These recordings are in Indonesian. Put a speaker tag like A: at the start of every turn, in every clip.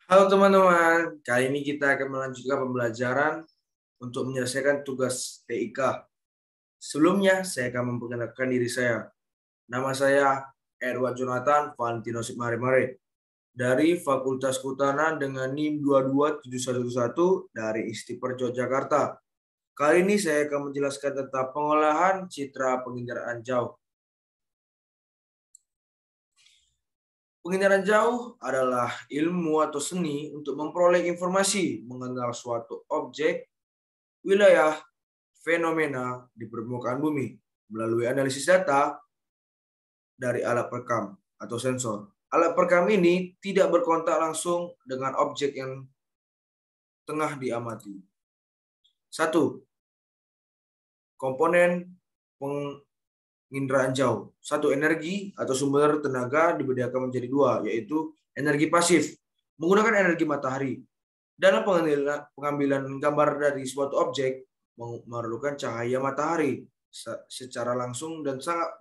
A: Halo teman-teman, kali ini kita akan melanjutkan pembelajaran untuk menyelesaikan tugas TIK. Sebelumnya, saya akan memperkenalkan diri saya. Nama saya Edward Jonathan Valentino Sigmarimare dari Fakultas Kehutanan dengan NIM 227111 dari ISTIPER Yogyakarta. Kali ini saya akan menjelaskan tentang pengolahan citra penginderaan jauh. Penginderaan jauh adalah ilmu atau seni untuk memperoleh informasi mengenal suatu objek, wilayah, fenomena di permukaan bumi melalui analisis data dari alat perekam atau sensor. Alat perekam ini tidak berkontak langsung dengan objek yang tengah diamati. 1. Komponen penginderaan jauh. 1. Energi atau sumber tenaga dibedakan menjadi 2, yaitu energi pasif menggunakan energi matahari. Dalam pengambilan gambar dari suatu objek memerlukan cahaya matahari secara langsung dan sangat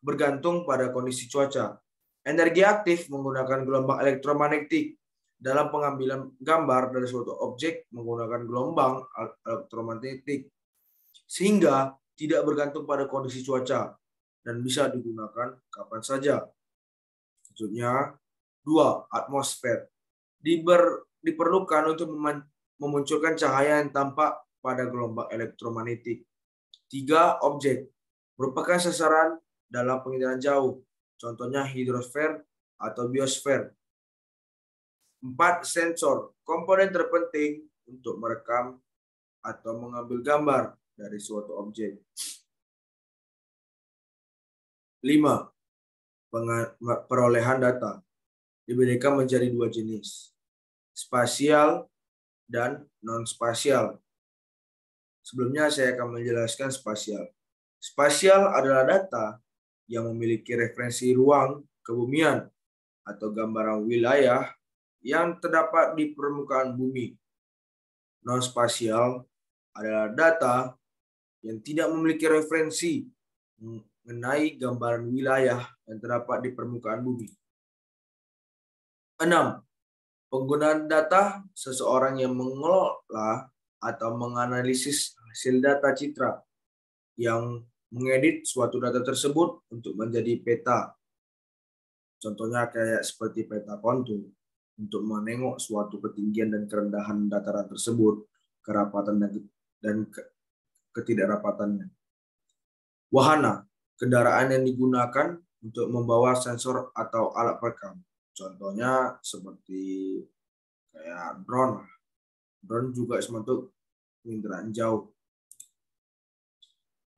A: bergantung pada kondisi cuaca. Energi aktif menggunakan gelombang elektromagnetik. Dalam pengambilan gambar dari suatu objek menggunakan gelombang elektromagnetik sehingga tidak bergantung pada kondisi cuaca dan bisa digunakan kapan saja. Selanjutnya, 2. Atmosfer diperlukan untuk memunculkan cahaya yang tampak pada gelombang elektromagnetik. 3. Objek merupakan sasaran dalam penginderaan jauh, contohnya hidrosfer atau biosfer. 4. Sensor, komponen terpenting untuk merekam atau mengambil gambar dari suatu objek. 5. Perolehan data dibedakan menjadi 2 jenis, spasial dan non-spasial. Sebelumnya saya akan menjelaskan spasial. Spasial adalah data yang memiliki referensi ruang kebumian atau gambaran wilayah yang terdapat di permukaan bumi. Non-spasial adalah data yang tidak memiliki referensi mengenai gambaran wilayah yang terdapat di permukaan bumi. 6. Penggunaan data, seseorang yang mengelola atau menganalisis hasil data citra yang mengedit suatu data tersebut untuk menjadi peta. Contohnya kayak seperti peta kontur untuk menengok suatu ketinggian dan kerendahan dataran tersebut, kerapatan dan ketidakrapatannya. Wahana, kendaraan yang digunakan untuk membawa sensor atau alat perekam. Contohnya seperti kayak drone. Drone juga sebentuk penginderaan jauh.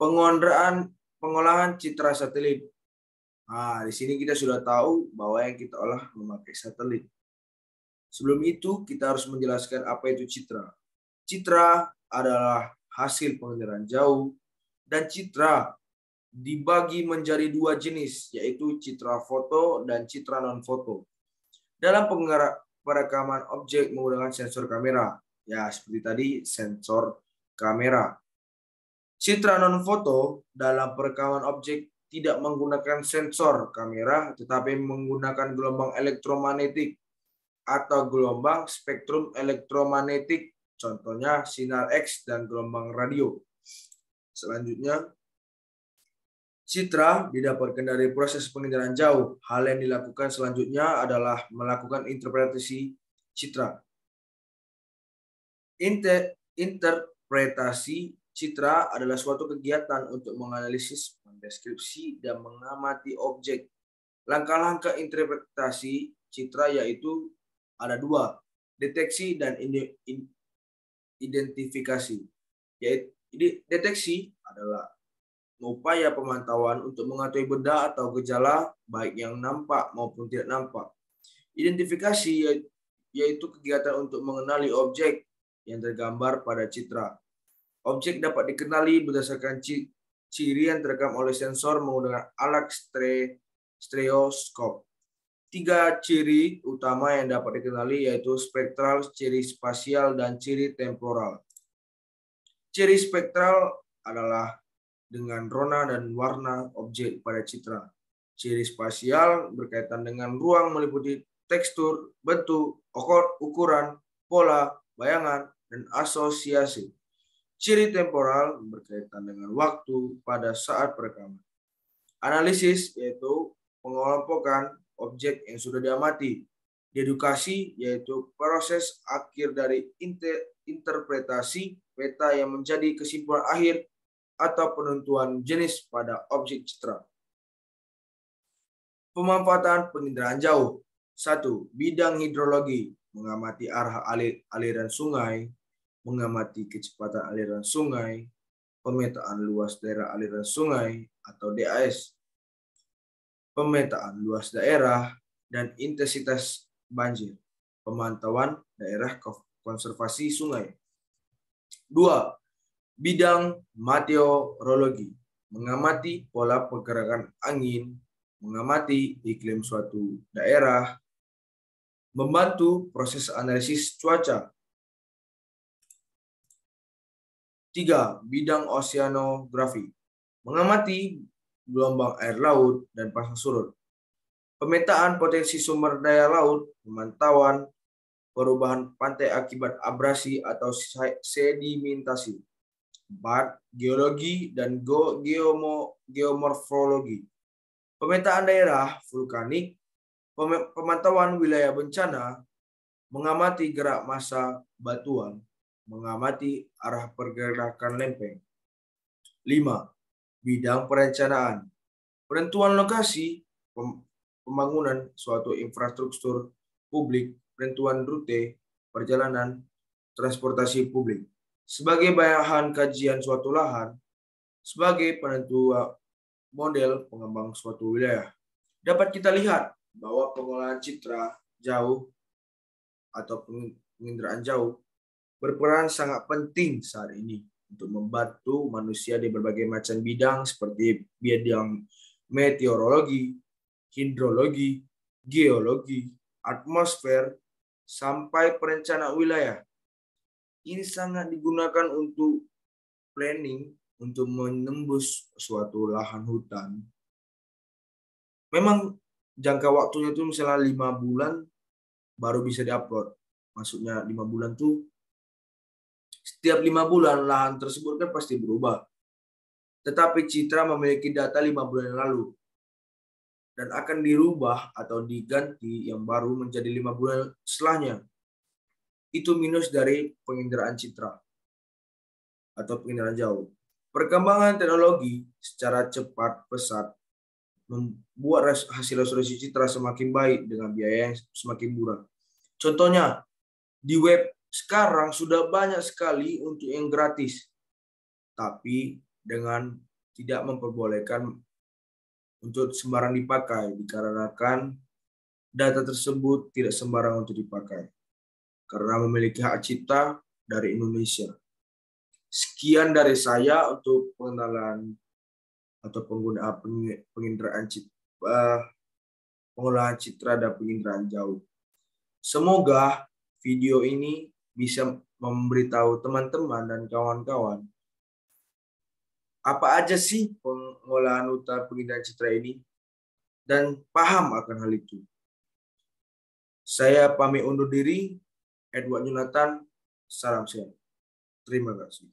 A: Pengolahan citra satelit. Nah, di sini kita sudah tahu bahwa yang kita olah memakai satelit. Sebelum itu, kita harus menjelaskan apa itu citra. Citra adalah hasil penginderaan jauh, dan citra dibagi menjadi 2 jenis, yaitu citra foto dan citra non-foto. Dalam perekaman objek menggunakan sensor kamera, ya seperti tadi sensor kamera. Citra non-foto dalam perekaman objek tidak menggunakan sensor kamera, tetapi menggunakan gelombang elektromagnetik atau gelombang spektrum elektromagnetik, contohnya sinar X dan gelombang radio. Selanjutnya, citra didapatkan dari proses penginderaan jauh. Hal yang dilakukan selanjutnya adalah melakukan interpretasi citra. Interpretasi citra adalah suatu kegiatan untuk menganalisis, mendeskripsi, dan mengamati objek. Langkah-langkah interpretasi citra yaitu ada 2, deteksi dan identifikasi. Yaitu deteksi adalah upaya pemantauan untuk mengetahui benda atau gejala baik yang nampak maupun tidak nampak. Identifikasi yaitu kegiatan untuk mengenali objek yang tergambar pada citra. Objek dapat dikenali berdasarkan ciri yang terekam oleh sensor menggunakan alat stereoskop. 3 ciri utama yang dapat dikenali yaitu spektral, ciri spasial, dan ciri temporal. Ciri spektral adalah dengan rona dan warna objek pada citra. Ciri spasial berkaitan dengan ruang meliputi tekstur, bentuk, ukuran, pola, bayangan, dan asosiasi. Ciri temporal berkaitan dengan waktu pada saat perekaman. Analisis yaitu pengelompokan objek yang sudah diamati. Dedukasi yaitu proses akhir dari interpretasi peta yang menjadi kesimpulan akhir atau penentuan jenis pada objek citra. Pemanfaatan penginderaan jauh. 1. Bidang hidrologi, mengamati arah aliran sungai, mengamati kecepatan aliran sungai, pemetaan luas daerah aliran sungai atau DAS, pemetaan luas daerah dan intensitas banjir, pemantauan daerah konservasi sungai. 2. Bidang meteorologi, mengamati pola pergerakan angin, mengamati iklim suatu daerah, membantu proses analisis cuaca. 3. Bidang oceanografi, mengamati gelombang air laut dan pasang surut, pemetaan potensi sumber daya laut, pemantauan perubahan pantai akibat abrasi atau sedimentasi. 4. Geologi dan geomorfologi, pemetaan daerah vulkanik, pemantauan wilayah bencana, mengamati gerak massa batuan, mengamati arah pergerakan lempeng. 5. Bidang perencanaan, penentuan lokasi pembangunan suatu infrastruktur publik, penentuan rute perjalanan transportasi publik. Sebagai bahan kajian suatu lahan, sebagai penentu model pengembang suatu wilayah. Dapat kita lihat bahwa pengolahan citra jauh atau penginderaan jauh berperan sangat penting saat ini untuk membantu manusia di berbagai macam bidang seperti bidang meteorologi, hidrologi, geologi, atmosfer, sampai perencanaan wilayah. Ini sangat digunakan untuk planning, untuk menembus suatu lahan hutan. Memang jangka waktunya itu misalnya 5 bulan baru bisa diupload. Maksudnya 5 bulan tuh setiap 5 bulan lahan tersebut kan pasti berubah. Tetapi Citra memiliki data 5 bulan yang lalu dan akan dirubah atau diganti yang baru menjadi 5 bulan setelahnya. Itu minus dari penginderaan citra atau penginderaan jauh. Perkembangan teknologi secara cepat pesat membuat hasil resolusi citra semakin baik dengan biaya yang semakin murah. Contohnya, di web sekarang sudah banyak sekali untuk yang gratis, tapi dengan tidak memperbolehkan untuk sembarang dipakai dikarenakan data tersebut tidak sembarang untuk dipakai karena memiliki hak cipta dari Indonesia. Sekian dari saya untuk pengenalan atau penggunaan penginderaan pengolahan citra dan penginderaan jauh. Semoga video ini bisa memberitahu teman-teman dan kawan-kawan apa aja sih pengolahan penginderaan citra ini dan paham akan hal itu. Saya pamit undur diri. Edward Yunatan, salam sehat. Terima kasih.